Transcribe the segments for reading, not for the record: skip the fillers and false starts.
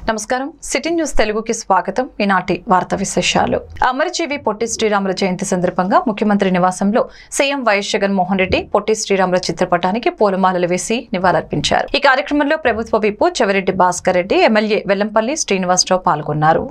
నమస్కారం city news తెలుగుకి స్వాగతం. ఈనాటి వార్తా విశేషాలు. అమరజీవి పొట్టి శ్రీరాములు జయంతి సందర్భంగా ముఖ్యమంత్రి నివాసంలో సీఎం వైఎస్ జగన్మోహన్ రెడ్డి పొట్టి శ్రీరాములు చిత్రపటానికి పూలమాలలు వేసి నివాళులర్పించారు. ఈ కార్యక్రమంలో ప్రభుత్వ విప్ చెవిరెడ్డి భాస్కర్ రెడ్డి, ఎమ్మెల్యే వెల్లంపల్లి శ్రీనివాసరావు పాల్గొన్నారు.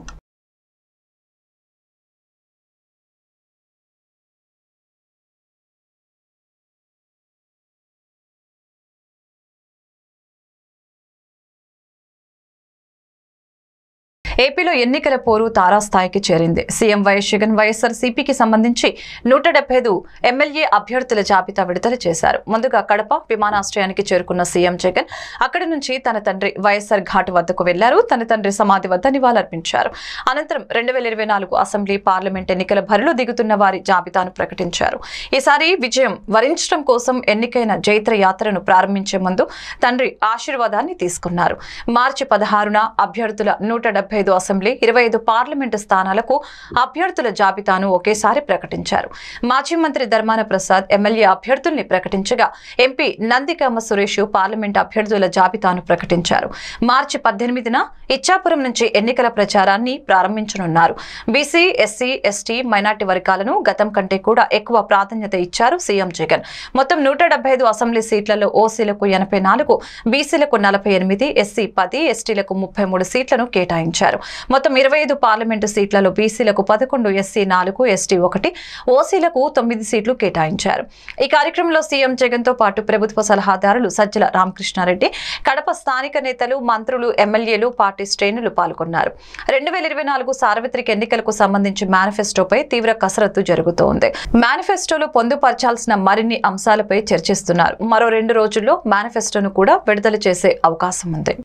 ఏపీలో ఎన్నికల పోరు తారాస్థాయికి చేరింది. సీఎం వైఎస్ జగన్ వైఎస్ఆర్సీపీకి సంబంధించి 175 ఎమ్మెల్యే అభ్యర్థుల జాబితా విడుదల చేశారు. ముందుగా కడప విమానాశ్రయానికి చేరుకున్న సీఎం జగన్ అక్కడి నుంచి తన తండ్రి వైఎస్ఆర్ ఘాట్ వద్దకు వెళ్లారు. తన తండ్రి సమాధి వద్ద నివాళులర్పించారు. అనంతరం 2024 అసెంబ్లీ పార్లమెంట్ ఎన్నికల బరిలో దిగుతున్న వారి జాబితాను ప్రకటించారు. ఈసారి విజయం వరించడం కోసం ఎన్నికైన జైత్ర యాత్రను ప్రారంభించే ముందు తండ్రి ఆశీర్వాదాన్ని తీసుకున్నారు. మార్చి 16న అభ్యర్థుల 175 అసెంబ్లీ 25 పార్లమెంటు స్థానాలకు అభ్యర్థుల జాబితాను ఒకేసారి ప్రకటించారు. మాజీ మంత్రి ధర్మాన ప్రసాద్ ఎమ్మెల్యే అభ్యర్థుల్ని ప్రకటించగా ఎంపీ నందికామ సురేష్ పార్లమెంట్ అభ్యర్థుల జాబితాను ప్రకటించారు. మార్చి 18న ఇచ్చాపురం నుంచి ఎన్నికల ప్రచారాన్ని ప్రారంభించనున్నారు. బీసీ, ఎస్సీ, ఎస్టీ, మైనార్టీ వర్గాలను గతం కంటే కూడా ఎక్కువ ప్రాధాన్యత ఇచ్చారు సీఎం జగన్. మొత్తం 175 అసెంబ్లీ సీట్లలో ఓసీలకు 84, బీసీలకు 48, ఎస్సీ 10, ఎస్టీలకు 33 సీట్లను కేటాయించారు. మొత్తం 25 పార్లమెంటు సీట్లలో బీసీలకు 11, ఎస్సీ 4, ఎస్టీ 1, ఓసీలకు 9 సీట్లు కేటాయించారు. ఈ కార్యక్రమంలో సీఎం జగన్ తో పాటు ప్రభుత్వ సలహాదారులు సజ్జల రామకృష్ణారెడ్డి, కడప స్థానిక నేతలు, మంత్రులు, ఎమ్మెల్యేలు, పార్టీ శ్రేణులు పాల్గొన్నారు. 2024 సార్వత్రిక ఎన్నికలకు సంబంధించి మేనిఫెస్టోపై తీవ్ర కసరత్తు జరుగుతోంది. మేనిఫెస్టోలో పొందుపరచాల్సిన మరిన్ని అంశాలపై చర్చిస్తున్నారు. మరో 2 రోజుల్లో మేనిఫెస్టోను కూడా విడుదల చేసే అవకాశం ఉంది.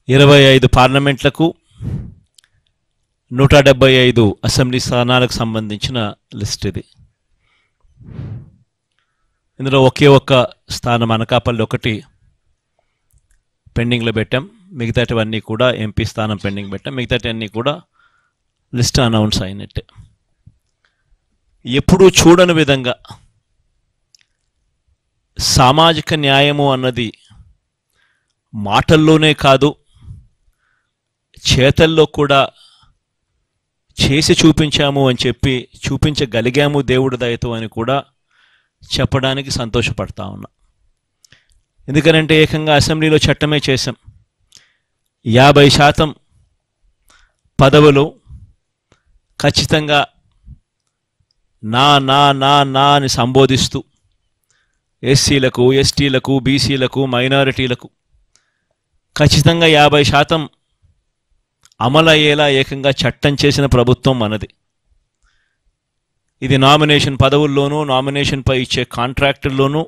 25 పార్లమెంట్లకు 175 అసెంబ్లీ స్థానాలకు సంబంధించిన లిస్ట్ ఇది. ఇందులో ఒకే ఒక్క స్థానం అనకాపల్లి ఒకటి పెండింగ్లో పెట్టాం. మిగతాటివన్నీ కూడా ఎంపీ స్థానం పెండింగ్ పెట్టాం. మిగతాటివన్నీ కూడా లిస్ట్ అనౌన్స్ అయినట్టే. ఎప్పుడూ చూడని విధంగా సామాజిక న్యాయము అన్నది మాటల్లోనే కాదు, చేతల్లో కూడా చేసి చూపించాము అని చెప్పి చూపించగలిగాము దేవుడి దయతో అని కూడా చెప్పడానికి సంతోషపడతా ఉన్నా. ఎందుకనంటే ఏకంగా అసెంబ్లీలో చట్టమే చేశాం. 50% పదవులు ఖచ్చితంగా నా నా నా నా అని సంబోధిస్తూ ఎస్సీలకు, ఎస్టీలకు, బీసీలకు, మైనారిటీలకు ఖచ్చితంగా 50% అమలయ్యేలా ఏకంగా చట్టం చేసిన ప్రభుత్వం మనది. ఇది నామినేషన్ పదవుల్లోనూ, నామినేషన్పై ఇచ్చే కాంట్రాక్టుల్లోనూ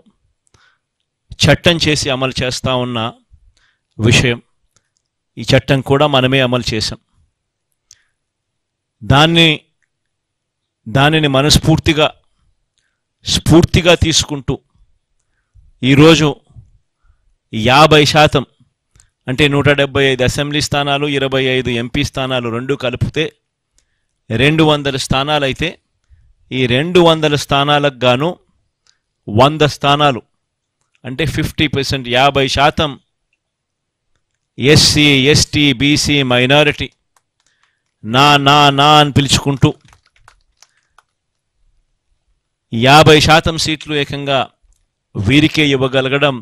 చట్టం చేసి అమలు చేస్తూ ఉన్న విషయం. ఈ చట్టం కూడా మనమే అమలు చేశాం. దానిని స్ఫూర్తిగా తీసుకుంటూ ఈరోజు 50% అంటే 175 అసెంబ్లీ స్థానాలు, 25 ఎంపీ స్థానాలు రెండు కలిపితే 200 స్థానాలు అయితే ఈ 200 స్థానాలకు గాను 100 స్థానాలు అంటే 50%, 50% ఎస్సీ, ఎస్టీ, బీసీ, మైనారిటీ నా నా నా అని పిలుచుకుంటూ 50% సీట్లు ఏకంగా వీరికే ఇవ్వగలగడం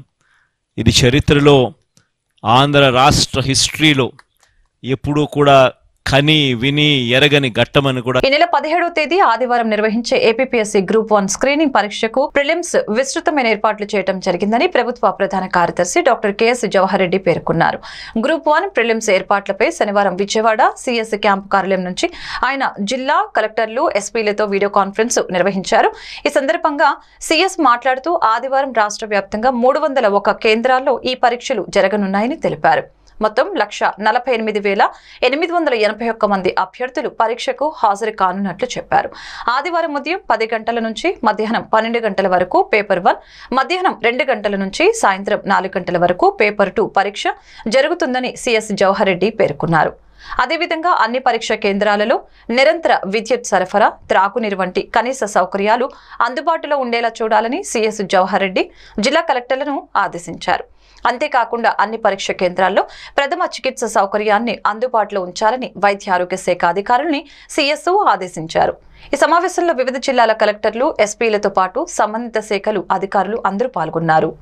ఇది చరిత్రలో, ఆంధ్ర రాష్ట్ర హిస్టరీలో ఎప్పుడూ కూడా కని విని ఎరగని ఘట్టమని కూడా. ఈ నెల 17వ తేదీ ఆదివారం నిర్వహించే ఏపీపీఎస్సీ గ్రూప్ 1 స్క్రీనింగ్ పరీక్షకు ప్రిలిమ్స్ విస్తృతమైన ఏర్పాట్లు చేయడం జరిగిందని ప్రభుత్వ ప్రధాన కార్యదర్శి డాక్టర్ కెఎస్ జవహర్ రెడ్డి పేర్కొన్నారు. గ్రూప్ 1 ప్రిలిమ్స్ ఏర్పాట్లపై శనివారం విజయవాడ సిఎస్ క్యాంపు కార్యాలయం నుంచి ఆయన జిల్లా కలెక్టర్లు, ఎస్పీలతో వీడియో కాన్ఫరెన్స్ నిర్వహించారు. ఈ సందర్భంగా సిఎస్ మాట్లాడుతూ ఆదివారం రాష్ట్ర వ్యాప్తంగా 301 కేంద్రాల్లో ఈ పరీక్షలు జరగనున్నాయని తెలిపారు. మొత్తం 148,881 మంది అభ్యర్థులు పరీక్షకు హాజరు కానున్నట్లు చెప్పారు. ఆదివారం ఉదయం 10 గంటల నుంచి మధ్యాహ్నం 12 గంటల వరకు పేపర్ 1, మధ్యాహ్నం 2 గంటల నుంచి సాయంత్రం 4 గంటల వరకు పేపర్ 2 పరీక్ష జరుగుతుందని సిఎస్ జవహర్ రెడ్డి పేర్కొన్నారు. అదేవిధంగా అన్ని పరీక్ష కేంద్రాలలో నిరంతర విద్యుత్ సరఫరా, త్రాగునీరు వంటి కనీస సౌకర్యాలు అందుబాటులో ఉండేలా చూడాలని సిఎస్ జవహర్ రెడ్డి జిల్లా కలెక్టర్లను ఆదేశించారు. అంతేకాకుండా అన్ని పరీక్ష కేంద్రాల్లో ప్రథమ చికిత్స సౌకర్యాన్ని అందుబాటులో ఉంచాలని వైద్య ఆరోగ్య శాఖ అధికారుల్ని సీఎస్ఓ ఆదేశించారు. ఈ సమావేశంలో వివిధ జిల్లాల కలెక్టర్లు, ఎస్పీలతో పాటు సంబంధిత శాఖలు అధికారులు అందరూ పాల్గొన్నారు.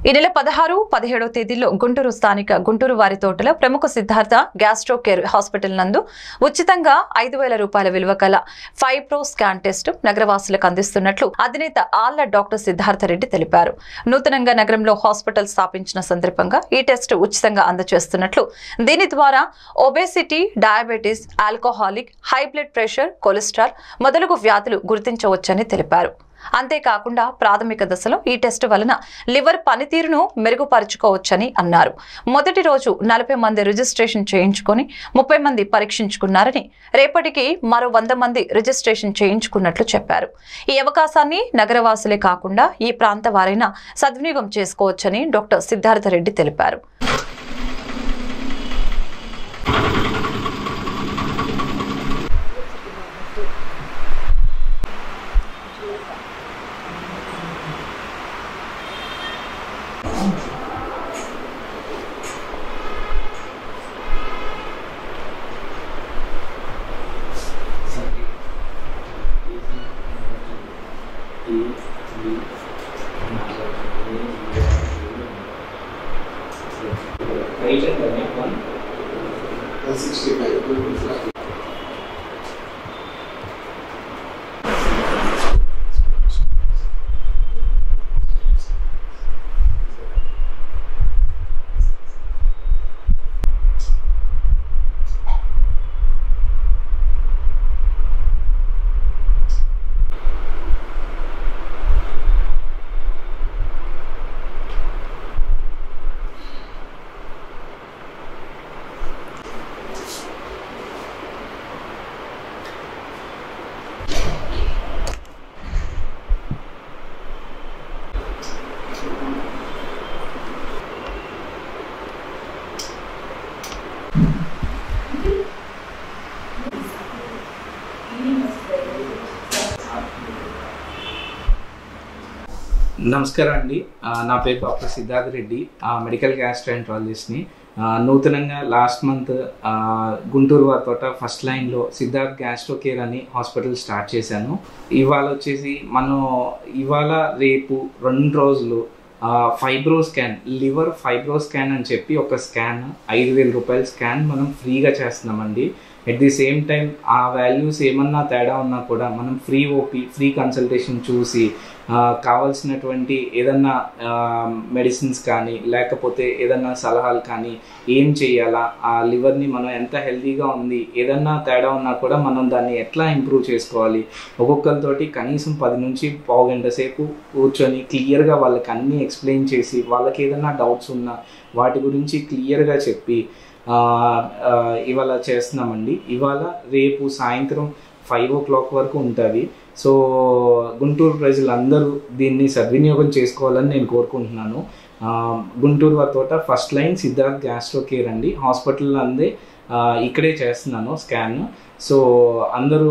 ఈ నెల 16, 17వ తేదీల్లో గుంటూరు స్థానిక గుంటూరు వారి తోటలో ప్రముఖ సిద్ధార్థ గ్యాస్ట్రో కేర్ హాస్పిటల్ నందు ఉచితంగా 5,000 రూపాయల విలువ గల ఫైబ్రో స్కాన్ టెస్ట్ నగరవాసులకు అందిస్తున్నట్లు అధినేత ఆళ్ల డాక్టర్ సిద్ధార్థ రెడ్డి తెలిపారు. నూతనంగా నగరంలో హాస్పిటల్ స్థాపించిన సందర్భంగా ఈ టెస్ట్ ఉచితంగా అందజేస్తున్నట్లు, దీని ద్వారా obesity, diabetes, alcoholic, high blood pressure, cholesterol మొదలగు వ్యాధులు గుర్తించవచ్చని తెలిపారు. అంతేకాకుండా ప్రాథమిక దశలో ఈ టెస్టు వలన లివర్ పనితీరును మెరుగుపరుచుకోవచ్చని అన్నారు. మొదటి రోజు 40 మంది రిజిస్ట్రేషన్ చేయించుకొని 30 మంది పరీక్షించుకున్నారని, రేపటికి మరో 100 మంది రిజిస్ట్రేషన్ చేయించుకున్నట్లు చెప్పారు. ఈ అవకాశాన్ని నగరవాసులే కాకుండా ఈ ప్రాంత వారైనా సద్వినియోగం చేసుకోవచ్చని డాక్టర్ సిద్ధార్థ రెడ్డి తెలిపారు. నమస్కారం అండి. నా పేరు డాక్టర్ సిద్ధార్థ రెడ్డి, మెడికల్ గ్యాస్ట్రాంట్రాలజిస్ట్ని. నూతనంగా లాస్ట్ మంత్ గుంటూరు వారి తోట ఫస్ట్ లైన్లో సిద్ధార్థ్ గ్యాస్ట్రో కేర్ అని హాస్పిటల్ స్టార్ట్ చేశాను. ఇవాళ వచ్చేసి మనం ఇవాళ రేపు 2 రోజులు fibro scan, liver fibro scan అని చెప్పి ఒక స్కాన్ 5,000 రూపాయల స్కాన్ మనం ఫ్రీగా చేస్తున్నామండి. ఎట్ ది సేమ్ టైం ఆ వాల్యూస్ ఏమన్నా తేడా ఉన్నా కూడా మనం ఫ్రీ ఓపీ, ఫ్రీ కన్సల్టేషన్ చూసి కావాల్సినటువంటి ఏదన్నా మెడిసిన్స్ కానీ లేకపోతే ఏదన్నా సలహాలు కానీ ఏం చేయాలా, ఆ లివర్ని మనం ఎంత హెల్తీగా ఉంది, ఏదన్నా తేడా ఉన్నా కూడా మనం దాన్ని ఎట్లా ఇంప్రూవ్ చేసుకోవాలి, ఒక్కొక్కరితోటి కనీసం 10 నుంచి పావు గంట సేపు కూర్చొని క్లియర్గా వాళ్ళకి అన్నీ ఎక్స్ప్లెయిన్ చేసి వాళ్ళకి ఏదన్నా డౌట్స్ ఉన్నా వాటి గురించి క్లియర్గా చెప్పి ఇవాళ చేస్తున్నామండి. ఇవాళ రేపు సాయంత్రం 5 o'clock వరకు ఉంటుంది. సో గుంటూరు ప్రజలందరూ దీన్ని సద్వినియోగం చేసుకోవాలని నేను కోరుకుంటున్నాను. గుంటూరు వారి తోట first line Siddharth gastro care అండి. హాస్పిటల్ అందే ఇక్కడే చేస్తున్నాను స్కాన్. సో అందరూ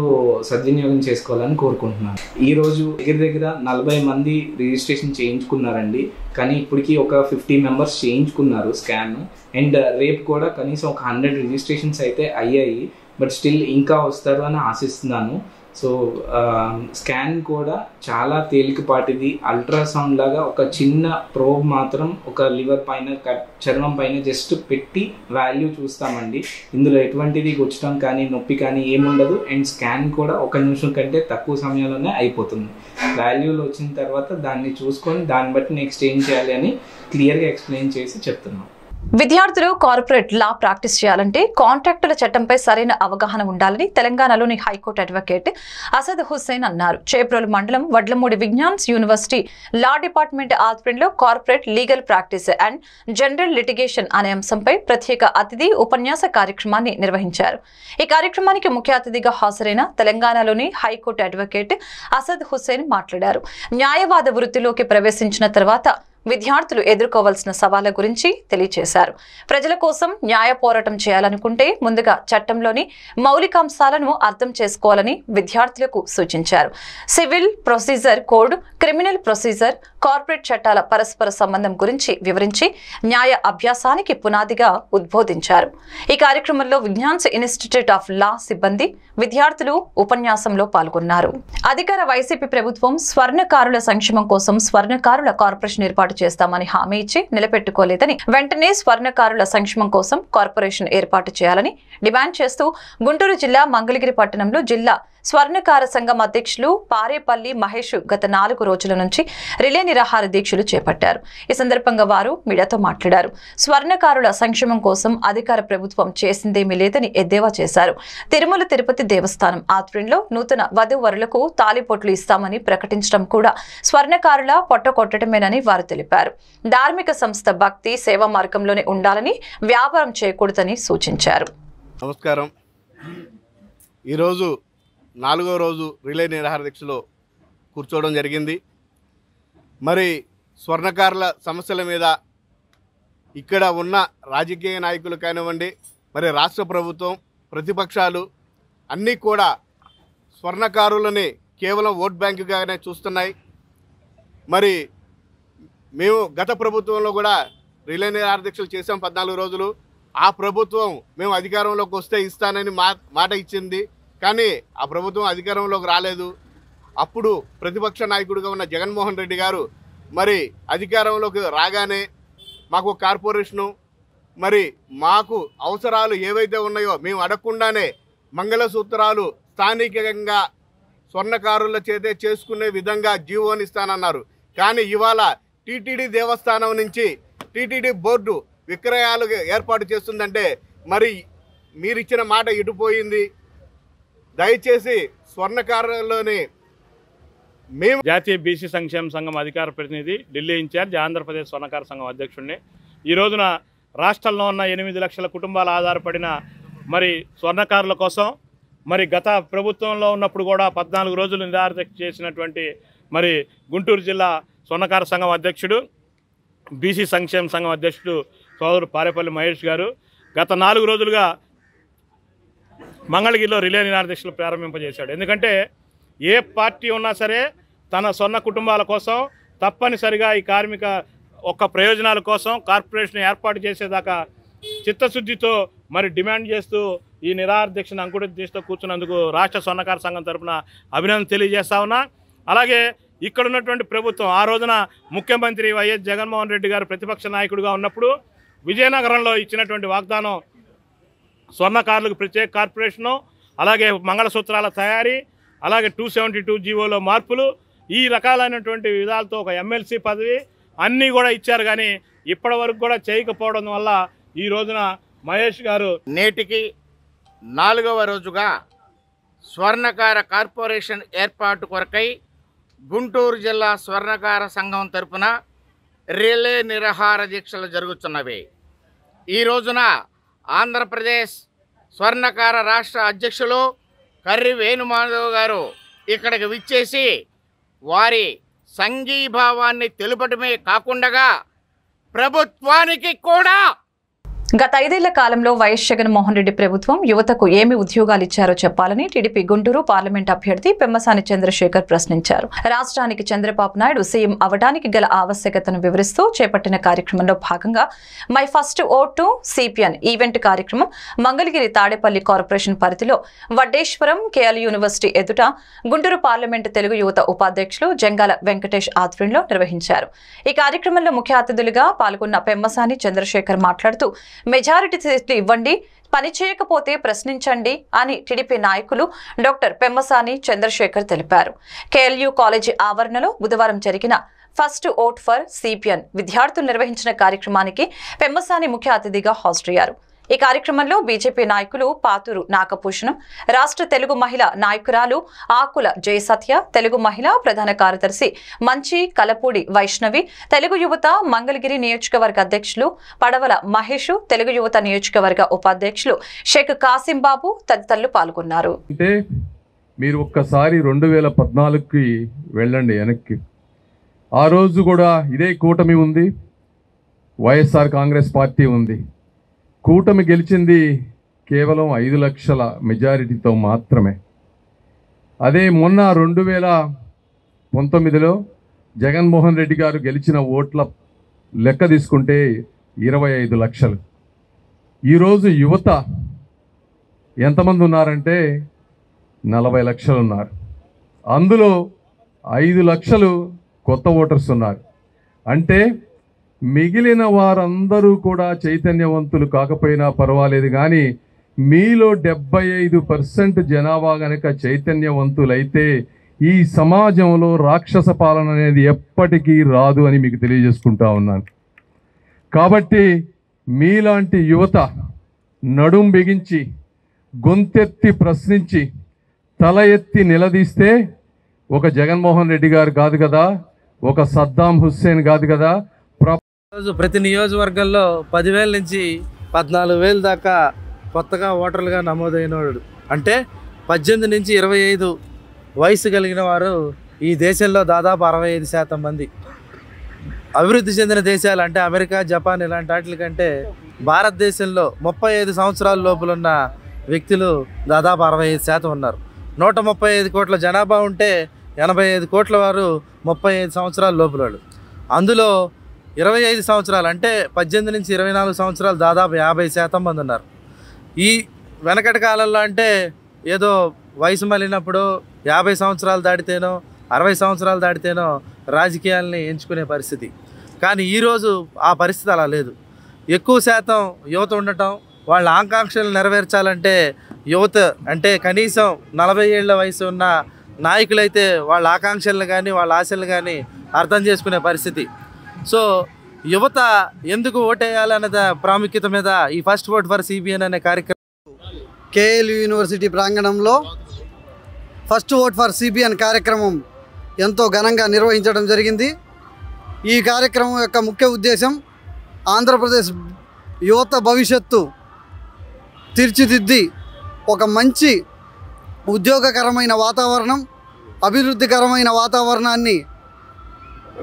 సద్వినియోగం చేసుకోవాలని కోరుకుంటున్నాను. ఈరోజు దగ్గర 40 మంది రిజిస్ట్రేషన్ చేయించుకున్నారండి. కానీ ఇప్పటికీ ఒక 50 మెంబర్స్ చేయించుకున్నారు స్కాన్. అండ్ రేపు కూడా కనీసం ఒక 100 రిజిస్ట్రేషన్స్ అయితే అయ్యాయి. బట్ స్టిల్ ఇంకా వస్తారు అని ఆశిస్తున్నాను. సో స్కాన్ కూడా చాలా తేలికపాటిది. అల్ట్రాసౌండ్ లాగా ఒక చిన్న ప్రోబ్ మాత్రం ఒక లివర్ పైన, చర్మం పైన జస్ట్ పెట్టి వాల్యూ చూస్తామండి. ఇందులో ఎటువంటిది గుచ్చడం కానీ నొప్పి కానీ ఏముండదు. అండ్ స్కాన్ కూడా 1 నిమిషం కంటే తక్కువ సమయంలోనే అయిపోతుంది. వాల్యూలు వచ్చిన తర్వాత దాన్ని చూసుకొని దాన్ని బట్టి నెక్స్ట్ ఏం చేయాలి అని క్లియర్గా ఎక్స్ప్లెయిన్ చేసి చెప్తున్నాం. విద్యార్థులు కార్పొరేట్ లా ప్రాక్టీస్ చేయాలంటే కాంట్రాక్టుల చట్టంపై సరైన అవగాహన ఉండాలని తెలంగాణలోని హైకోర్టు అడ్వకేట్ అసద్ హుస్సేన్ అన్నారు. చేబ్రోలు మండలం Vadlamudi Vignan's university law department ఆధ్వర్యంలో corporate legal practice and general litigation అనే అంశంపై ప్రత్యేక అతిథి ఉపన్యాస కార్యక్రమాన్ని నిర్వహించారు. ఈ కార్యక్రమానికి ముఖ్య అతిథిగా హాజరైన తెలంగాణలోని హైకోర్టు అడ్వకేట్ అసద్ హుస్సేన్ మాట్లాడారు. న్యాయవాద వృత్తిలోకి ప్రవేశించిన తర్వాత విద్యార్థులు ఎదుర్కోవాల్సిన సవాళ్ల గురించి తెలియజేశారు. ప్రజల కోసం న్యాయ పోరాటం చేయాలనుకుంటే ముందుగా చట్టంలోని మౌలికాంశాలను అర్థం చేసుకోవాలని విద్యార్థులకు సూచించారు. Civil procedure code, criminal procedure, corporate చట్టాల పరస్పర సంబంధం గురించి వివరించి న్యాయ అభ్యాసానికి పునాదిగా ఉద్బోధించారు. ఈ కార్యక్రమంలో విజ్ఞాన్స్ ఇన్స్టిట్యూట్ ఆఫ్ లా సిబ్బంది, విద్యార్థులు ఉపన్యాసంలో పాల్గొన్నారు. అధికార వైసీపీ ప్రభుత్వం స్వర్ణకారుల సంక్షేమం కోసం స్వర్ణకారుల కార్పొరేషన్ ఏర్పాటు చేస్తామని హామీ ఇచ్చి నిలబెట్టుకోలేదని, వెంటనే స్వర్ణకారుల సంక్షేమం కోసం కార్పొరేషన్ ఏర్పాటు చేయాలని డిమాండ్ చేస్తూ గుంటూరు జిల్లా మంగళగిరి పట్టణంలో జిల్లా స్వర్ణకార సంఘం అధ్యక్షులు పారేపల్లి మహేష్ గత 4 రోజుల నుంచి రిలే నిరాహార దీక్షలు చేపట్టారు. ఈ సందర్భంగా వారు మీడియాతో మాట్లాడారు. స్వర్ణకారుల సంక్షేమం కోసం అధికార ప్రభుత్వం చేసిందేమీ లేదని ఎద్దేవా చేశారు. తిరుమల తిరుపతి దేవస్థానం ఆధ్వర్యంలో నూతన వధూవరులకు తాళిబొట్లు ఇస్తామని ప్రకటించడం కూడా స్వర్ణకారుల పొట్టకొట్టడమేనని వారు తెలిపారు. ధార్మిక సంస్థ భక్తి సేవా మార్గంలోనే ఉండాలని, వ్యాపారం చేయకూడదని సూచించారు. నమస్కారం. ఈరోజు 4వ రోజు రిలే నిరాహార దీక్షలో కూర్చోవడం జరిగింది. మరి స్వర్ణకారుల సమస్యల మీద ఇక్కడ ఉన్న రాజకీయ నాయకులు కానివ్వండి, మరి రాష్ట్ర ప్రభుత్వం, ప్రతిపక్షాలు అన్నీ కూడా స్వర్ణకారులని కేవలం ఓట్ బ్యాంకుగానే చూస్తున్నాయి. మరి మేము గత ప్రభుత్వంలో కూడా రిలే నిరాహార దీక్షలు చేసాం 14 రోజులు. ఆ ప్రభుత్వం మేము అధికారంలోకి వస్తే ఇస్తానని మాట ఇచ్చింది, కానీ ఆ ప్రభుత్వం అధికారంలోకి రాలేదు. అప్పుడు ప్రతిపక్ష నాయకుడిగా ఉన్న జగన్మోహన్ రెడ్డి గారు మరి అధికారంలోకి రాగానే మాకు కార్పొరేషను, మరి మాకు అవసరాలు ఏవైతే ఉన్నాయో మేము అడగకుండానే మంగళసూత్రాలు స్థానికంగా స్వర్ణకారుల చేతే చేసుకునే విధంగా జీవోని ఇస్తానన్నారు. కానీ ఇవాళ టీటీడీ దేవస్థానం నుంచి టీటీడీ బోర్డు విక్రయాలు ఏర్పాటు చేస్తుందంటే మరి మీరిచ్చిన మాట ఇటుపోయింది. దయచేసి స్వర్ణకారులని మేము జాతీయ బీసీ సంక్షేమ సంఘం అధికార ప్రతినిధి, ఢిల్లీ ఇన్ఛార్జ్, ఆంధ్రప్రదేశ్ స్వర్ణకార సంఘం అధ్యక్షుడిని. ఈ రోజున రాష్ట్రంలో ఉన్న 8 లక్షల కుటుంబాలు ఆధారపడిన మరి స్వర్ణకారుల కోసం మరి గత ప్రభుత్వంలో ఉన్నప్పుడు కూడా 14 రోజులు నిరాహార దీక్ష చేసినటువంటి మరి గుంటూరు జిల్లా స్వర్ణకార సంఘం అధ్యక్షుడు, బీసీ సంక్షేమ సంఘం అధ్యక్షుడు సోదరుడు పారేపల్లి మహేష్ గారు గత 4 రోజులుగా మంగళగిరిలో రిలే నిరాహార దీక్షలు ప్రారంభింపజేశాడు. ఎందుకంటే ఏ పార్టీ ఉన్నా సరే తన సొంత కుటుంబాల కోసం తప్పనిసరిగా ఈ కార్మిక ఒక్క ప్రయోజనాల కోసం కార్పొరేషన్ ఏర్పాటు చేసేదాకా చిత్తశుద్ధితో మరి డిమాండ్ చేస్తూ ఈ నిరాహార దీక్షను అంకుట దీక్షతో కూర్చున్నందుకు రాష్ట్ర స్వర్ణకార సంఘం తరఫున అభినందన తెలియజేస్తా ఉన్నా. అలాగే ఇక్కడ ఉన్నటువంటి ప్రభుత్వం ఆ రోజున ముఖ్యమంత్రి వైఎస్ జగన్మోహన్ రెడ్డి గారు ప్రతిపక్ష నాయకుడిగా ఉన్నప్పుడు విజయనగరంలో ఇచ్చినటువంటి వాగ్దానం స్వర్ణకారులకు ప్రత్యేక కార్పొరేషను, అలాగే మంగళసూత్రాల తయారీ, అలాగే 272 జీవోలో మార్పులు, ఈ రకాలైనటువంటి విధాలతో ఒక ఎమ్మెల్సీ పదవి అన్నీ కూడా ఇచ్చారు. కానీ ఇప్పటి వరకు కూడా చేయకపోవడం వల్ల ఈ రోజున మహేష్ గారు నేటికి 4వ రోజుగా స్వర్ణకార కార్పొరేషన్ ఏర్పాటు కొరకై గుంటూరు జిల్లా స్వర్ణకార సంఘం తరపున రిలే నిరాహార దీక్షలు జరుగుతున్నవి. ఈ రోజున ఆంధ్రప్రదేశ్ స్వర్ణకార రాష్ట్ర అధ్యక్షులు కర్రి వేణుమాధవ్ గారు ఇక్కడికి విచ్చేసి వారి సంఘీభావాన్ని తెలుపటమే కాకుండా ప్రభుత్వానికి కూడా గత 5 ఏళ్ల కాలంలో వైఎస్ జగన్మోహన్ రెడ్డి ప్రభుత్వం యువతకు ఏమి ఉద్యోగాలు ఇచ్చారో చెప్పాలని టీడీపీ గుంటూరు పార్లమెంట్ అభ్యర్థి పెమ్మసాని చంద్రశేఖర్ ప్రశ్నించారు. రాష్ట్రానికి చంద్రబాబు నాయుడు సీఎం అవడానికి గల ఆవశ్యకతను వివరిస్తూ చేపట్టిన కార్యక్రమంలో భాగంగా my first vote to CPN event కార్యక్రమం మంగళగిరి తాడేపల్లి కార్పొరేషన్ పరిధిలో వడ్డేశ్వరం కేఎల్ యూనివర్సిటీ ఎదుట గుంటూరు పార్లమెంట్ తెలుగు యువత ఉపాధ్యక్షులు జంగాల వెంకటేష్ ఆధ్వర్యంలో నిర్వహించారు. ఈ కార్యక్రమంలో ముఖ్య అతిథులుగా పాల్గొన్న పెమ్మసాని చంద్రశేఖర్ మాట్లాడుతూ మెజారిటీ సీట్లు ఇవ్వండి, పని చేయకపోతే ప్రశ్నించండి అని టీడీపీ నాయకులు డాక్టర్ పెమ్మసాని చంద్రశేఖర్ తెలిపారు. కేఎల్యూ కాలేజీ ఆవరణలో బుధవారం జరిగిన ఫస్ట్ ఓట్ ఫర్ సిపిఎన్ విద్యార్థులు నిర్వహించిన కార్యక్రమానికి పెమ్మసాని ముఖ్య అతిథిగా హాజరయ్యారు. ఈ కార్యక్రమంలో బీజేపీ నాయకులు పాతూరు నాగభూషణం, రాష్ట్ర తెలుగు మహిళా నాయకురాలు ఆకుల జయసత్య, తెలుగు మహిళా ప్రధాన కార్యదర్శి మంచి కలపూడి వైష్ణవి, తెలుగు యువత మంగళగిరి నియోజకవర్గ అధ్యక్షులు పడవల మహేష్, తెలుగు యువత నియోజకవర్గ ఉపాధ్యక్షులు షేక్ కాసింబాబు తదితరులు పాల్గొన్నారు. అంటే మీరు ఒక్కసారి 2014కి వెళ్ళండి వెనక్కి. ఆ రోజు కూడా ఇదే కూటమి ఉంది, వైఎస్ఆర్ కాంగ్రెస్ పార్టీ ఉంది. కూటమి గెలిచింది కేవలం 5 లక్షల మెజారిటీతో మాత్రమే. అదే మొన్న 2019లో జగన్మోహన్ రెడ్డి గారు గెలిచిన ఓట్ల లెక్క తీసుకుంటే 25 లక్షలు. ఈరోజు యువత ఎంతమంది ఉన్నారంటే 40 లక్షలు ఉన్నారు. అందులో 5 లక్షలు కొత్త ఓటర్స్ ఉన్నారు. అంటే మిగిలిన వారందరూ కూడా చైతన్యవంతులు కాకపోయినా పర్వాలేదు, కానీ మీలో 75% జనాభా గనక చైతన్యవంతులైతే ఈ సమాజంలో రాక్షస పాలన అనేది ఎప్పటికీ రాదు అని మీకు తెలియజేసుకుంటా ఉన్నాను. కాబట్టి మీలాంటి యువత నడుం బిగించి, గొంతెత్తి ప్రశ్నించి, తల ఎత్తి నిలదీస్తే ఒక జగన్మోహన్ రెడ్డి గారు కాదు కదా, ఒక సద్దాం హుస్సేన్ కాదు కదా, ప్రతి నియోజకవర్గంలో 10,000 నుంచి 14,000 దాకా కొత్తగా ఓటర్లుగా నమోదైనవాడు. అంటే 18 నుంచి 25 వయసు కలిగిన వారు ఈ దేశంలో దాదాపు 65% మంది. అభివృద్ధి చెందిన దేశాలు అంటే అమెరికా, జపాన్ ఇలాంటి వాటి కంటే భారతదేశంలో 35 సంవత్సరాల లోపలున్న వ్యక్తులు దాదాపు 65% ఉన్నారు. 135 కోట్ల జనాభా ఉంటే 85 కోట్ల వారు 35 సంవత్సరాల లోపల. అందులో 25 సంవత్సరాలు అంటే 18 నుంచి 24 సంవత్సరాలు దాదాపు 50% మంది ఉన్నారు. ఈ వెనకటి కాలంలో అంటే ఏదో వయసు మళ్ళినప్పుడు 50 సంవత్సరాలు దాటితేనో 60 సంవత్సరాలు దాటితేనో రాజకీయాలని ఎంచుకునే పరిస్థితి. కానీ ఈరోజు ఆ పరిస్థితి అలా లేదు. ఎక్కువ శాతం యువత ఉండటం, వాళ్ళ ఆకాంక్షలు నెరవేర్చాలంటే యువత అంటే కనీసం 40 ఏళ్ల వయసు ఉన్న నాయకులైతే వాళ్ళ ఆకాంక్షలను కానీ వాళ్ళ ఆశలను కానీ అర్థం చేసుకునే పరిస్థితి. సో యువత ఎందుకు ఓటేయాలన్నద ప్రాముఖ్యత మీద ఈ ఫస్ట్ ఓట్ ఫర్ సిపిఎన్ అనే కార్యక్రమం కేఎల్యు యూనివర్సిటీ ప్రాంగణంలో ఫస్ట్ ఓట్ ఫర్ సిపిఎన్ కార్యక్రమం ఎంతో ఘనంగా నిర్వహించడం జరిగింది. ఈ కార్యక్రమం యొక్క ముఖ్య ఉద్దేశం ఆంధ్రప్రదేశ్ యువత భవిష్యత్తు తీర్చిదిద్ది ఒక మంచి ఉద్యోగకరమైన వాతావరణం, అభివృద్ధికరమైన వాతావరణాన్ని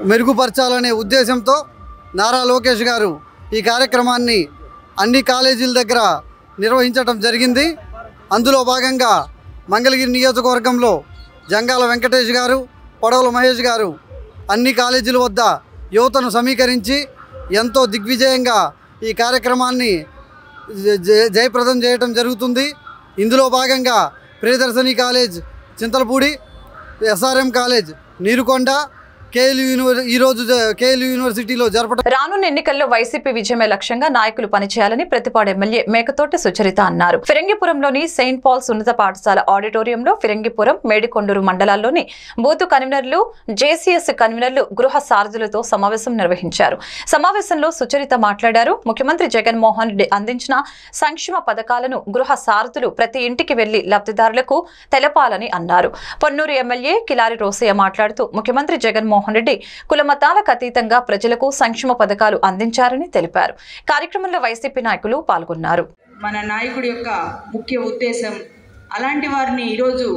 మెరుగుపరచాలనే ఉద్దేశంతో నారా లోకేష్ గారు ఈ కార్యక్రమాన్ని అన్ని కాలేజీల దగ్గర నిర్వహించడం జరిగింది. అందులో భాగంగా మంగళగిరి నియోజకవర్గంలో జంగాల వెంకటేష్ గారు, పడవల మహేష్ గారు అన్ని కాలేజీల వద్ద యువతను సమీకరించి ఎంతో దిగ్విజయంగా ఈ కార్యక్రమాన్ని జయప్రదం చేయడం జరుగుతుంది. ఇందులో భాగంగా Priyadarshini college Chintalapudi, SRM college Neerukonda, ఈరోజు కేఎల్యు యూనివర్సిటీలో జరపడం. రానున్న ఎన్నికల్లో వైసీపీ విజయమే లక్ష్యంగా నాయకులు పనిచేయాలని ప్రతిపాడు ఎమ్మెల్యే మేకతోటి సుచరిత అన్నారు. ఫిరంగిపురంలోని సెయింట్ పాల్స్ ఉన్నత పాఠశాల ఆడిటోరియంలో ఫిరంగిపురం, మేడికొండూరు మండలాల్లోని బూతు కన్వీనర్లు, జేసీఎస్ కన్వీనర్లు, గృహ సారథులతో సమావేశం నిర్వహించారు. సమావేశంలో సుచరిత మాట్లాడారు. ముఖ్యమంత్రి జగన్మోహన్ రెడ్డి అందించిన సంక్షేమ పథకాలను గృహ సారథులు ప్రతి ఇంటికి వెళ్లి లబ్ధిదారులకు తెలపాలని అన్నారు. పొన్నూరు ఎమ్మెల్యే కిలారి రోసయ్య మాట్లాడుతూ ముఖ్యమంత్రి జగన్మోహన్ రెడ్డి కులమతాలకు అతీతంగా ప్రజలకు సంక్షేమ పథకాలు అందించారని తెలిపారు. కార్యక్రమంలో వైసీపీ నాయకులు పాల్గొన్నారు. మన నాయకుడి యొక్క ముఖ్య ఉద్దేశం అలాంటి వారిని ఈరోజు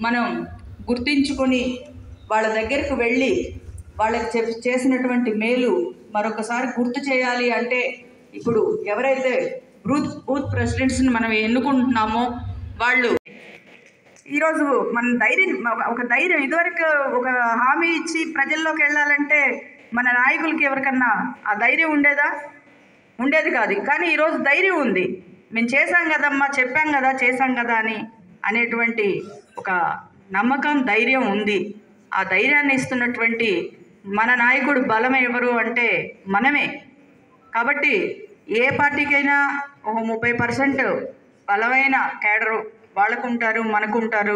మనం గుర్తించుకొని వాళ్ళ దగ్గరకు వెళ్ళి వాళ్ళకి చేసినటువంటి మేలు మరొకసారి గుర్తు చేయాలి. అంటే ఇప్పుడు ఎవరైతే బూత్ ప్రెసిడెంట్స్ని మనం ఎన్నుకుంటున్నామో వాళ్ళు ఈరోజు మన ధైర్యం ఇదివరకు ఒక హామీ ఇచ్చి ప్రజల్లోకి వెళ్ళాలంటే మన నాయకులకి ఎవరికన్నా ఆ ధైర్యం ఉండేది కాదు. కానీ ఈరోజు ధైర్యం ఉంది. మేము చేశాం కదమ్మా, చెప్పాం కదా, చేశాం కదా అనేటువంటి ఒక నమ్మకం, ధైర్యం ఉంది. ఆ ధైర్యాన్ని ఇస్తున్నటువంటి మన నాయకుడు బలం ఎవరు అంటే మనమే. కాబట్టి ఏ పార్టీకైనా ఒక 30% బలమైన కేడరు వాళ్ళకుంటారు, మనకుంటారు.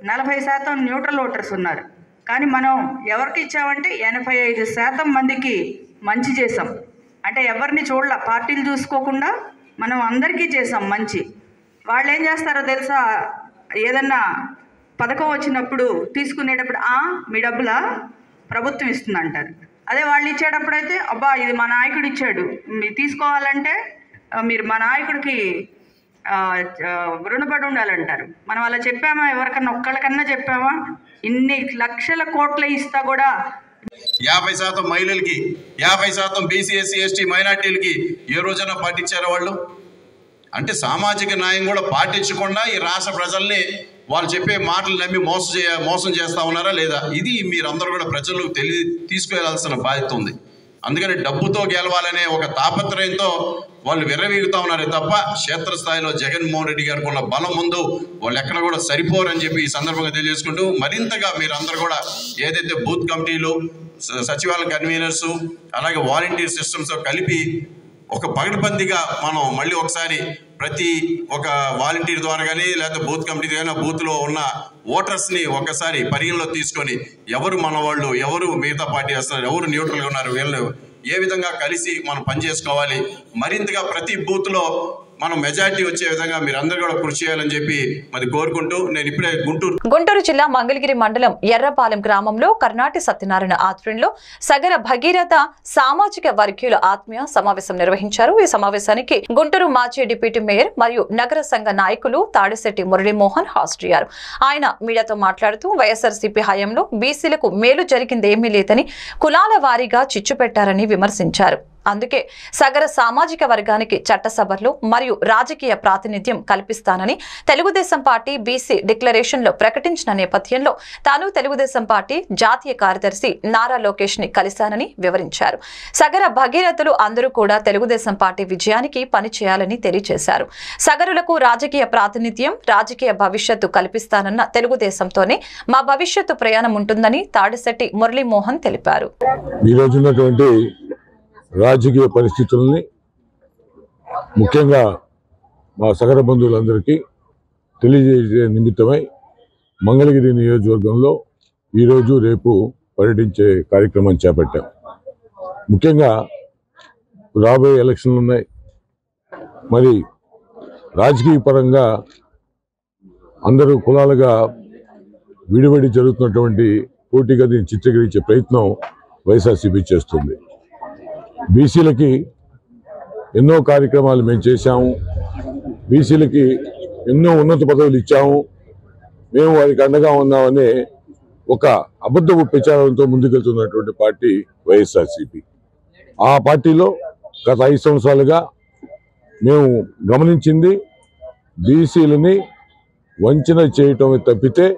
40% న్యూట్రల్ ఓటర్స్ ఉన్నారు. కానీ మనం ఎవరికి ఇచ్చామంటే 85% మందికి మంచి చేసాం. అంటే ఎవరిని చూడాల, పార్టీలు చూసుకోకుండా మనం అందరికీ చేసాం మంచి. వాళ్ళు ఏం చేస్తారో తెలుసా, ఏదన్నా పథకం వచ్చినప్పుడు తీసుకునేటప్పుడు మీ డబ్బులా ప్రభుత్వం ఇస్తుంది అంటారు. అదే వాళ్ళు ఇచ్చేటప్పుడైతే అబ్బా ఇది మా నాయకుడు ఇచ్చాడు, మీరు తీసుకోవాలంటే మీరు మా నాయకుడికి రుణపడి ఉండాలంటారు. మనం అలా చెప్పామా? ఎవరికన్నా ఒక్కళ్ళకన్నా చెప్పామా? ఇన్ని లక్షల కోట్ల ఇస్తా కూడా 50% మహిళలకి, 50% బీసీ ఎస్సీ ఎస్టీ మైనార్టీలకి ఏ రోజైనా పాటించారా వాళ్ళు? అంటే సామాజిక న్యాయం కూడా పాటించకుండా ఈ రాష్ట్ర ప్రజల్ని వాళ్ళు చెప్పే మాటలు నమ్మి మోసం చేస్తా ఉన్నారా లేదా? ఇది మీరందరూ కూడా ప్రజలకు తీసుకువెళ్లాల్సిన బాధ్యత ఉంది. అందుకని డబ్బుతో గెలవాలనే ఒక తాపత్రయంతో వాళ్ళు విర్రవీగుతా ఉన్నారే తప్ప క్షేత్రస్థాయిలో జగన్మోహన్ రెడ్డి గారికి ఉన్న బలం ముందు వాళ్ళు ఎక్కడ కూడా సరిపోరని చెప్పి ఈ సందర్భంగా తెలియజేసుకుంటూ, మరింతగా మీరందరూ కూడా ఏదైతే బూత్ కమిటీలు, సచివాలయ కన్వీనర్సు, అలాగే వాలంటీర్ సిస్టమ్స్తో కలిపి ఒక పగడ్బందీగా మనం మళ్ళీ ఒకసారి ప్రతి ఒక వాలంటీర్ ద్వారా కానీ లేకపోతే బూత్ కమిటీ కానీ బూత్లో ఉన్న ఓటర్స్ని ఒకసారి పరిగణలో తీసుకొని ఎవరు మన వాళ్ళు, ఎవరు మిగతా పార్టీ వేస్తున్నారు, ఎవరు న్యూట్రల్గా ఉన్నారు, వీళ్ళు ఏ విధంగా కలిసి మనం పనిచేసుకోవాలి, మరింతగా ప్రతి బూత్లో మనం మెజారిటీ వచ్చే విధంగా మీరందరూ కూడా కృషి చేయాలని చెప్పి మరి కోరుకుంటూ నేను ఇప్పుడే గుంటూరు జిల్లా మంగళగిరి మండలం ఎర్రపాలెం గ్రామంలో కర్ణాటి సత్యనారాయణ ఆధ్వర్యంలో సగర భగీరథ సామాజిక వర్గీయుల ఆత్మీయ సమావేశం నిర్వహించారు. ఈ సమావేశానికి గుంటూరు మాజీ డిప్యూటీ మేయర్ మరియు నగర సంఘ నాయకులు తాడిశెట్టి మురళీమోహన్ హాజరయ్యారు. ఆయన మీడియాతో మాట్లాడుతూ వైఎస్ఆర్సీపీ హయాంలో బీసీలకు మేలు జరిగిందేమీ లేదని కులాల వారీగా చిచ్చు పెట్టారని విమర్శించారు. అందుకే సగర సామాజిక వర్గానికి చట్టసభలు మరియు రాజకీయ ప్రాతినిధ్యం కల్పిస్తానని తెలుగుదేశం పార్టీ బీసీ డిక్లరేషన్లో ప్రకటించిన నేపథ్యంలో తాను తెలుగుదేశం పార్టీ జాతీయ కార్యదర్శి నారా లోకేష్ ని కలిశానని వివరించారు. సగర భగీరథులు అందరూ కూడా తెలుగుదేశం పార్టీ విజయానికి పనిచేయాలని తెలియజేశారు. సగరులకు రాజకీయ ప్రాతినిధ్యం, రాజకీయ భవిష్యత్తు కల్పిస్తానన్న తెలుగుదేశంతోనే మా భవిష్యత్తు ప్రయాణం ఉంటుందని తాడిశెట్టి మురళీమోహన్ తెలిపారు. రాజకీయ పరిస్థితుల్ని ముఖ్యంగా మా సగర బంధువులందరికీ తెలియజేసే నిమిత్తమై మంగళగిరి నియోజకవర్గంలో ఈరోజు రేపు పర్యటించే కార్యక్రమం చేపట్టాం. ముఖ్యంగా రాబోయే ఎలక్షన్లు ఉన్నాయి. మరి రాజకీయ పరంగా అందరూ కులాలుగా విడివడి జరుగుతున్నటువంటి పోటీగా దీన్ని చిత్రీకరించే ప్రయత్నం వైఎస్ఆర్సీపీ చేస్తుంది. బీసీలకి ఎన్నో కార్యక్రమాలు మేము చేశాము, బీసీలకి ఎన్నో ఉన్నత పదవులు ఇచ్చాము, మేము వారికి అండగా ఉన్నామనే ఒక అబద్ధపు ప్రచారంతో ముందుకెళ్తున్నటువంటి పార్టీ వైఎస్ఆర్సీపీ. ఆ పార్టీలో గత 5 సంవత్సరాలుగా మేము గమనించింది బీసీలని వంచన చేయటం తప్పితే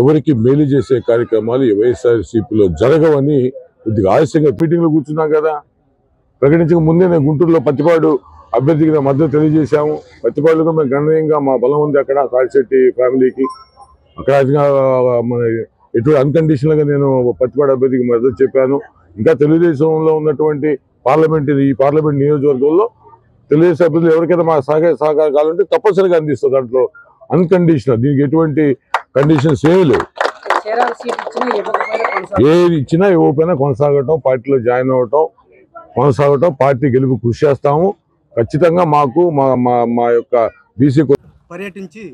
ఎవరికి మేలు చేసే కార్యక్రమాలు వైఎస్ఆర్సీపీలో జరగవని కొద్దిగా ఆలస్యంగా మీటింగ్లో కూర్చున్నాం కదా. ప్రకటించక ముందే నేను గుంటూరులో పత్తిపాడు అభ్యర్థికి మద్దతు తెలియజేశాము. పత్తిపాడులో మేము గణనీయంగా మా బలం ఉంది. అక్కడ తాడిశెట్టి ఫ్యామిలీకి అక్కడ మన ఎటువంటి అన్కండిషనల్గా నేను పత్తిపాడు అభ్యర్థికి మద్దతు చెప్పాను. ఇంకా తెలుగుదేశంలో ఉన్నటువంటి ఈ పార్లమెంట్ నియోజకవర్గంలో తెలుగుదేశం అభ్యర్థులు ఎవరికైనా మా సహకారం కావాలంటే తప్పనిసరిగా అందిస్తుంది. దాంట్లో అన్కండిషనల్, దీనికి ఎటువంటి కండిషన్స్ ఏమీ లేవు. ఏది ఇచ్చినా ఇవ్వకపోయినా కొనసాగటం, పార్టీలో జాయిన్ అవ్వటం, కొనసాగటం, పార్టీ గెలుపు కృషి చేస్తాము. ఖచ్చితంగా మాకు మా యొక్క బీసీ పర్యటించి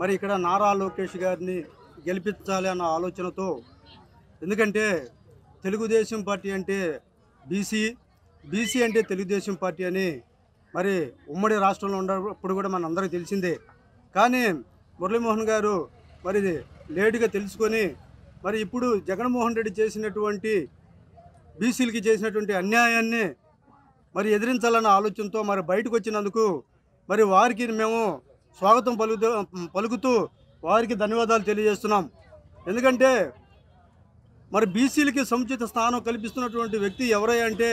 మరి ఇక్కడ నారా లోకేష్ గారిని గెలిపించాలి అన్న ఆలోచనతో, ఎందుకంటే తెలుగుదేశం పార్టీ అంటే బీసీ అంటే తెలుగుదేశం పార్టీ అని మరి ఉమ్మడి రాష్ట్రంలో ఉన్నప్పుడు కూడా మన అందరికీ తెలిసిందే. కానీ మురళీమోహన్ గారు మరి లేటుగా తెలుసుకొని మరి ఇప్పుడు జగన్మోహన్ రెడ్డి చేసినటువంటి బీసీలకి చేసినటువంటి అన్యాయాన్ని మరి ఎదిరించాలన్న ఆలోచనతో మరి బయటకు వచ్చినందుకు మరి వారికి మేము స్వాగతం పలుకుతూ వారికి ధన్యవాదాలు తెలియజేస్తున్నాం. ఎందుకంటే మరి బీసీలకి సముచిత స్థానం కల్పిస్తున్నటువంటి వ్యక్తి ఎవరై అంటే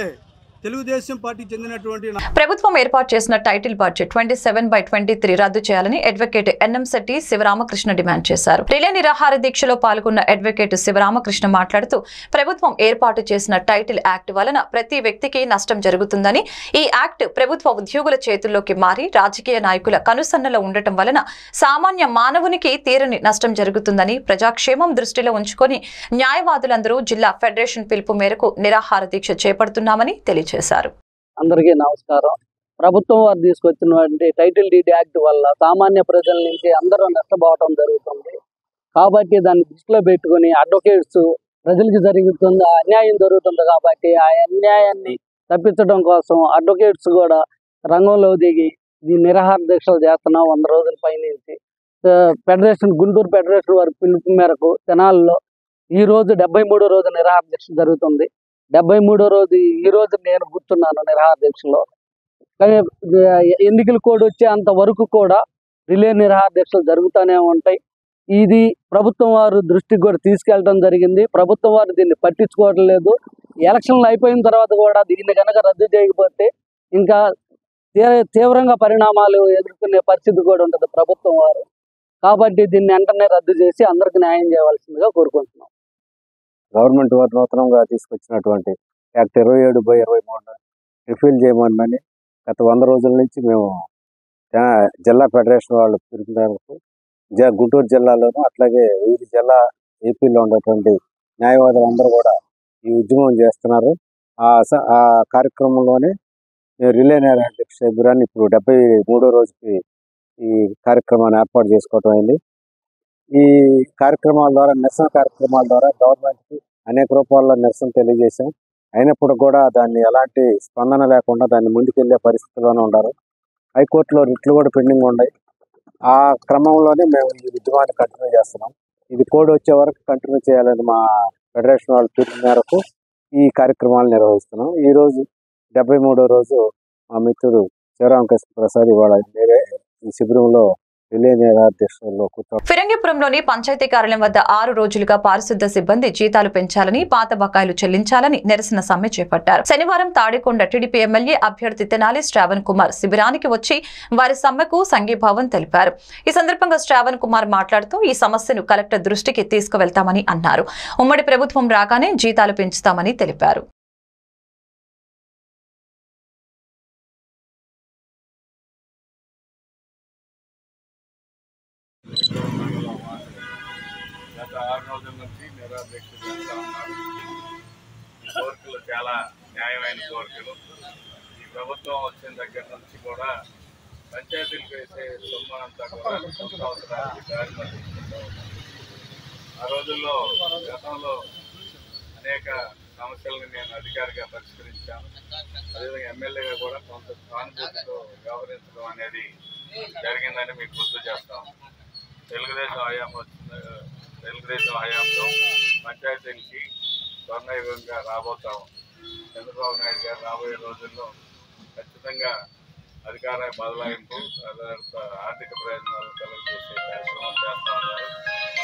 తెలుగుదేశం పార్టీకి చెందినటువంటి ప్రభుత్వం ఏర్పాటు చేసిన టైటిల్ బడ్జెట్ 27/23 రద్దు చేయాలని advocate NM Shetty Sivaramakrishna demand చేశారు. రిలే నిరాహార దీక్షలో పాల్గొన్న అడ్వకేట్ శివరామకృష్ణ మాట్లాడుతూ ప్రభుత్వం ఏర్పాటు చేసిన టైటిల్ యాక్ట్ వలన ప్రతి వ్యక్తికి నష్టం జరుగుతుందని, ఈ యాక్ట్ ప్రభుత్వ ఉద్యోగుల చేతుల్లోకి మారి రాజకీయ నాయకుల కనుసన్నలో ఉండటం వలన సామాన్య మానవునికి తీరని నష్టం జరుగుతుందని, ప్రజాక్షేమం దృష్టిలో ఉంచుకొని న్యాయవాదులందరూ జిల్లా ఫెడరేషన్ పిలుపు మేరకు నిరాహార దీక్ష చేపడుతున్నామని తెలియజేశారు. అందరికీ నమస్కారం. ప్రభుత్వం వారు తీసుకొచ్చినటువంటి టైటిల్ డీడ్ యాక్ట్ వల్ల సామాన్య ప్రజల నుంచి అందరూ నష్టపోవడం జరుగుతుంది. కాబట్టి దాన్ని దృష్టిలో పెట్టుకుని అడ్వకేట్స్ ప్రజలకు జరుగుతుంది అన్యాయం జరుగుతుంది కాబట్టి ఆ అన్యాయాన్ని తప్పించడం కోసం అడ్వకేట్స్ కూడా రంగంలో దిగి ఈ నిరాహార దీక్షలు చేస్తున్నాం 100 రోజుల పైనుంచి. ఫెడరేషన్ గుంటూరు ఫెడరేషన్ వారి పిలుపు మేరకు తెనాలిలో ఈ రోజు 73వ రోజు నిరాహార దీక్ష జరుగుతుంది. 73వ రోజు ఈ రోజు నేను కూర్చున్నాను నిరాహార దీక్షలో. కానీ ఎన్నికల కోడ్ వచ్చే అంత వరకు కూడా రిలే నిరాహార దీక్షలు జరుగుతూనే ఉంటాయి. ఇది ప్రభుత్వం వారు దృష్టికి కూడా తీసుకెళ్ళడం జరిగింది. ప్రభుత్వం వారు దీన్ని పట్టించుకోవడం లేదు. ఎలక్షన్లు అయిపోయిన తర్వాత కూడా దీన్ని కనుక రద్దు చేయకపోతే ఇంకా తీవ్రంగా పరిణామాలు ఎదుర్కొనే పరిస్థితి కూడా ఉంటుంది ప్రభుత్వం వారు. కాబట్టి దీన్ని వెంటనే రద్దు చేసి అందరికి న్యాయం చేయవలసిందిగా కోరుకుంటున్నాం. గవర్నమెంట్ వారు నూతనంగా తీసుకొచ్చినటువంటి యాక్ట్ 27/23 రిఫీల్ చేయమని గత 100 రోజుల నుంచి మేము జిల్లా ఫెడరేషన్ వాళ్ళు పిలుపునకు గుంటూరు జిల్లాలోనూ అట్లాగే వివిధ జిల్లా ఏపీలో ఉన్నటువంటి న్యాయవాదులు అందరూ కూడా ఈ ఉద్యమం చేస్తున్నారు. ఆ కార్యక్రమంలోనే రిలే నిరాహార శిబిరాన్ని ఇప్పుడు 73వ రోజుకి ఈ కార్యక్రమాన్ని ఏర్పాటు చేసుకోవటం అయింది. ఈ కార్యక్రమాల ద్వారా నిరసన కార్యక్రమాల ద్వారా గవర్నమెంట్కి అనేక రూపాల్లో నిరసన తెలియజేశాం. అయినప్పుడు కూడా దాన్ని ఎలాంటి స్పందన లేకుండా దాన్ని ముందుకెళ్లే పరిస్థితుల్లోనే ఉన్నారు. హైకోర్టులో రిట్లు కూడా పెండింగ్ ఉన్నాయి. ఆ క్రమంలోనే మేము ఈ ఉద్యమాన్ని కంటిన్యూ చేస్తున్నాం. ఇది కోడ్ వచ్చే వరకు కంటిన్యూ చేయాలని మా ఫెడరేషన్ వాళ్ళ పిలుపు మేరకు ఈ కార్యక్రమాలు నిర్వహిస్తున్నాం. ఈరోజు 73వ రోజు మా మిత్రుడు శివరామకృష్ణ ప్రసాద్ ఇవాళ ఈ శిబిరంలో ఫిరంగిపురంలోని పంచాయతీ కార్యాలయం వద్ద 6 రోజులుగా పారిశుద్ధ సిబ్బంది జీతాలు పెంచాలని, పాత బకాయిలు చెల్లించాలని నిరసన సమ్మె చేపట్టారు. శనివారం తాడికొండ టీడీపీ ఎమ్మెల్యే అభ్యర్థి తెనాలి శ్రావణ్ కుమార్ శిబిరానికి వచ్చి వారి సమ్మెకు సంఘీభావం తెలిపారు. ఈ సందర్భంగా శ్రావణ్ కుమార్ మాట్లాడుతూ ఈ సమస్యను కలెక్టర్ దృష్టికి తీసుకువెళ్తామని అన్నారు. ఉమ్మడి ప్రభుత్వం రాగానే జీతాలు పెంచుతామని తెలిపారు. గత 6 రోజుల నుంచి నిరాహార దీక్ష చేస్తూ ఉన్నారు. ఈ కోరికలు చాలా న్యాయమైన కోరికలు. ఈ ప్రభుత్వం వచ్చిన దగ్గర నుంచి కూడా పంచాయతీలకు వేసే సొమ్ము అంతా కూడా సొంత అవసరానికి దారి మళ్లించుకుంటూ ఉన్నారు. ఆ రోజుల్లో గతంలో అనేక సమస్యలను నేను అధికారిగా పరిష్కరించాను. అదేవిధంగా ఎమ్మెల్యేగా కూడా కొంత సానుభూతితో వ్యవహరించడం అనేది జరిగిందని మీకు గుర్తు చేస్తాము. తెలుగుదేశం హయాంలో పంచాయతీలకి స్వర్ణయుగంగా రాబోతాము. చంద్రబాబు నాయుడు గారు రాబోయే రోజుల్లో ఖచ్చితంగా అధికార బదలాయింపు ఆర్థిక ప్రయోజనాలు కలుగజేసే కార్యక్రమం చేస్తా ఉన్నారు.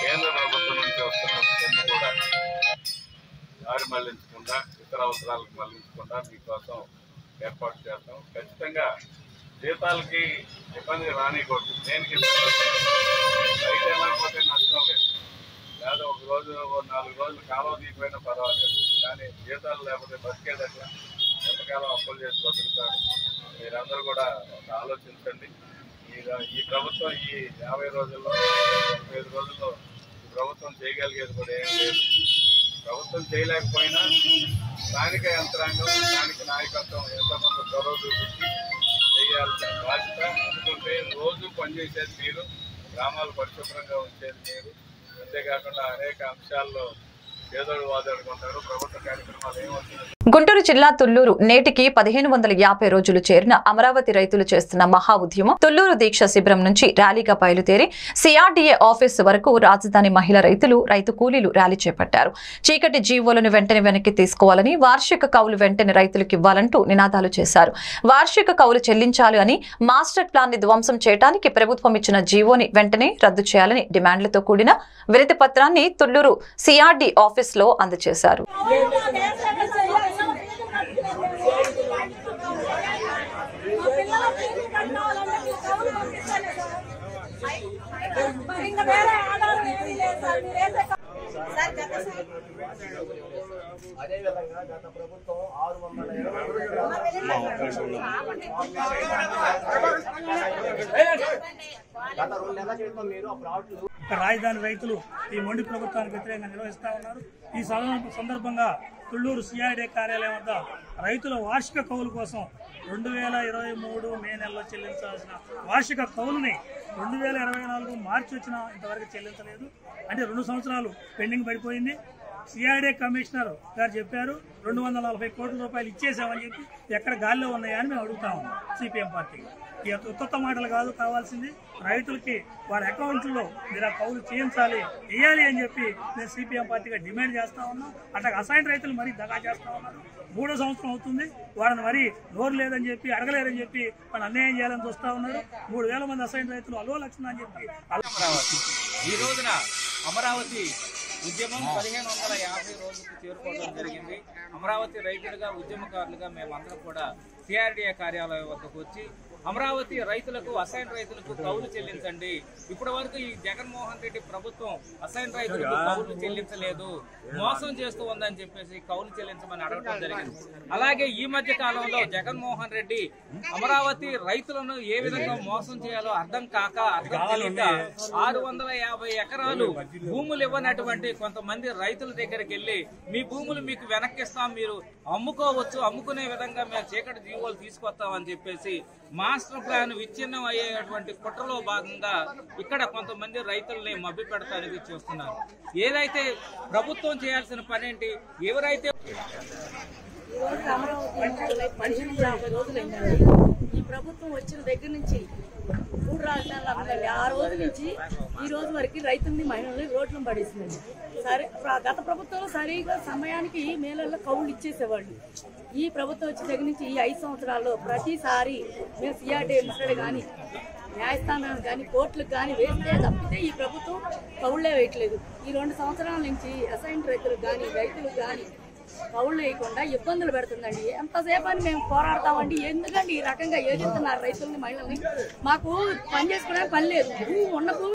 కేంద్ర ప్రభుత్వం నుంచి వస్తున్న సొమ్ము కూడా దారి మళ్లించకుండా ఇతర అవసరాలకు మళ్లించకుండా మీకోసం ఏర్పాటు చేస్తాం. ఖచ్చితంగా జీతాలకి ఇబ్బంది రానికూడదు. దేనికి బయట వెళ్ళకపోతే నష్టం లేదు. లేదా ఒక రోజు 4 రోజులు కాలువ తీసిపోయినా పర్వాలేదు. కానీ జీతాలు లేకపోతే బతికేదట్లా ఎంతకాలం అప్పులు చేసి బతుకుతారు. మీరందరూ కూడా ఆలోచించండి. ఈ ప్రభుత్వం ఈ 50 రోజుల్లో 35 రోజుల్లో ఈ ప్రభుత్వం చేయగలిగేది కూడా ఏం లేదు. ప్రభుత్వం చేయలేకపోయినా స్థానిక యంత్రాంగం, స్థానిక నాయకత్వం ఎంతమంది చొరవ చూపించి చేయాల్సిన బాధ్యత. ఎందుకంటే రోజు పనిచేసేది మీరు, గ్రామాలు పరిశుభ్రంగా ఉంచేది మీరు. అంతేకాకుండా అనేక అంశాల్లో పేదోడు వాదాడుకుంటారు. ప్రభుత్వ కార్యక్రమాలు ఏమవుతున్నాయి. గుంటూరు జిల్లా తుళ్లూరు నేటికి 1550 రోజులు చేరిన అమరావతి రైతులు చేస్తున్న మహా ఉద్యమం తుళ్లూరు దీక్ష శిబిరం నుంచి ర్యాలీగా బయలుదేరి సిఆర్డీఏ ఆఫీస్ వరకు రాజధాని మహిళా రైతు కూలీలు ర్యాలీ చేపట్టారు. చీకటి జీవోలను వెంటనే వెనక్కి తీసుకోవాలని, వార్షిక కౌలు వెంటనే రైతులకు ఇవ్వాలంటూ నినాదాలు చేశారు. వార్షిక కౌలు చెల్లించాలి అని, మాస్టర్ ప్లాన్ ని ధ్వంసం చేయడానికి ప్రభుత్వం ఇచ్చిన జీవోని వెంటనే రద్దు చేయాలని డిమాండ్లతో కూడిన వినతి పత్రాన్ని తుళ్లూరు సిఆర్డీ ఆఫీస్ లో అందజేశారు. అదేవిధంగా గత ప్రభుత్వం 620 రాజధాని రైతులు ఈ మొండి ప్రభుత్వానికి వ్యతిరేకంగా నిర్వహిస్తా ఉన్నారు. ఈ సందర్భంగా తుళ్లూరు సిఐడి కార్యాలయం వద్ద రైతుల వార్షిక కౌలు కోసం 2023 మే నెలలో చెల్లించాల్సిన వార్షిక కౌలుని 2024 మార్చి వచ్చినా ఇంతవరకు చెల్లించలేదు. అంటే 2 సంవత్సరాలు పెండింగ్ పడిపోయింది. సిఐడి కమిషనర్ గారు చెప్పారు 240 కోట్ల రూపాయలు ఇచ్చేసామని చెప్పి ఎక్కడ గాల్లో ఉన్నాయా అని మేము అడుగుతా ఉన్నాం. సిపిఎం పార్టీ ఈ ఉత్తమ మాటలు కాదు, కావాల్సింది రైతులకి వారి అకౌంట్లో మీరు ఆ కౌలు చేయించాలి, వేయాలి అని చెప్పి మేము సిపిఎం పార్టీగా డిమాండ్ చేస్తా ఉన్నాం. అట్లా అసైన్ రైతులు మరీ దగా చేస్తా ఉన్నారు. 3వ సంవత్సరం అవుతుంది, వాళ్ళని మరీ నోరు లేదని చెప్పి అడగలేదని చెప్పి వాళ్ళు అన్యాయం చేయాలని చూస్తా ఉన్నారు. 3,000 మంది అసైన్ రైతులు అలో లక్షణ అని చెప్పి ఈ రోజున అమరావతి ఉద్యమం 1550 రోజులకు చేరుకోవడం జరిగింది. అమరావతి రైతులుగా ఉద్యమకారులుగా మేమందరం కూడా సిఆర్డీఏ కార్యాలయం వద్దకు వచ్చి అమరావతి రైతులకు అసైన్ రైతులకు కౌలు చెల్లించండి. ఇప్పటి వరకు ఈ జగన్మోహన్ రెడ్డి ప్రభుత్వం అసైన్ రైతులకు కౌలు చెల్లించలేదు, మోసం చేస్తూ ఉందని చెప్పేసి కౌలు చెల్లించమని అడగడం జరిగింది. అలాగే ఈ మధ్య కాలంలో జగన్మోహన్ రెడ్డి అమరావతి రైతులను ఏ విధంగా మోసం చేయాలో అర్థం తెలియక 650 ఎకరాలు భూములు ఇవ్వనటువంటి కొంతమంది రైతుల దగ్గరికి వెళ్లి మీ భూములు మీకు వెనక్కిస్తాం, మీరు అమ్ముకోవచ్చు, అమ్ముకునే విధంగా మేము చీకటి జీవోలు తీసుకొస్తామని చెప్పేసి మాస్టర్ ప్లాన్ విచ్ఛిన్నం అయ్యేటువంటి కుట్రలో భాగంగా ఇక్కడ కొంతమంది రైతుల్ని మభ్య పెడతానికి చూస్తున్నారు. ఏదైతే ప్రభుత్వం చేయాల్సిన పని ఏంటి, ఎవరైతే ఈ ప్రభుత్వం వచ్చిన దగ్గర నుంచి 3 రాజధానులు అమ్మాలి. ఆ రోజు నుంచి ఈ రోజు వరకు రైతుల్ని మహిళల్ని రోడ్లను పడేసిందండి. సరే, గత ప్రభుత్వంలో సరిగా సమయానికి మేళల్లో కౌలు ఇచ్చేసేవాళ్ళు. ఈ ప్రభుత్వం వచ్చిన దగ్గర నుంచి ఈ 5 సంవత్సరాల్లో ప్రతిసారి మేము సిఆర్డీ ముట్టడి కానీ న్యాయస్థానానికి కానీ కోర్టులకు కానీ వేస్తే తప్పితే ఈ ప్రభుత్వం కౌళ్లే వేయట్లేదు. ఈ 2 సంవత్సరాల నుంచి అసైన్ రైతులకు కానీ రైతులకు కానీ కౌళ్ళు వేయకుండా ఇబ్బందులు పెడుతుందండి. ఎంతసేపు అని మేము పోరాడతామండి. ఎందుకండి ఈ రకంగా ఏదిస్తున్నారు రైతుల్ని మహిళల్ని? మాకు పని చేసుకునే పని లేదు. ఉన్న భూమి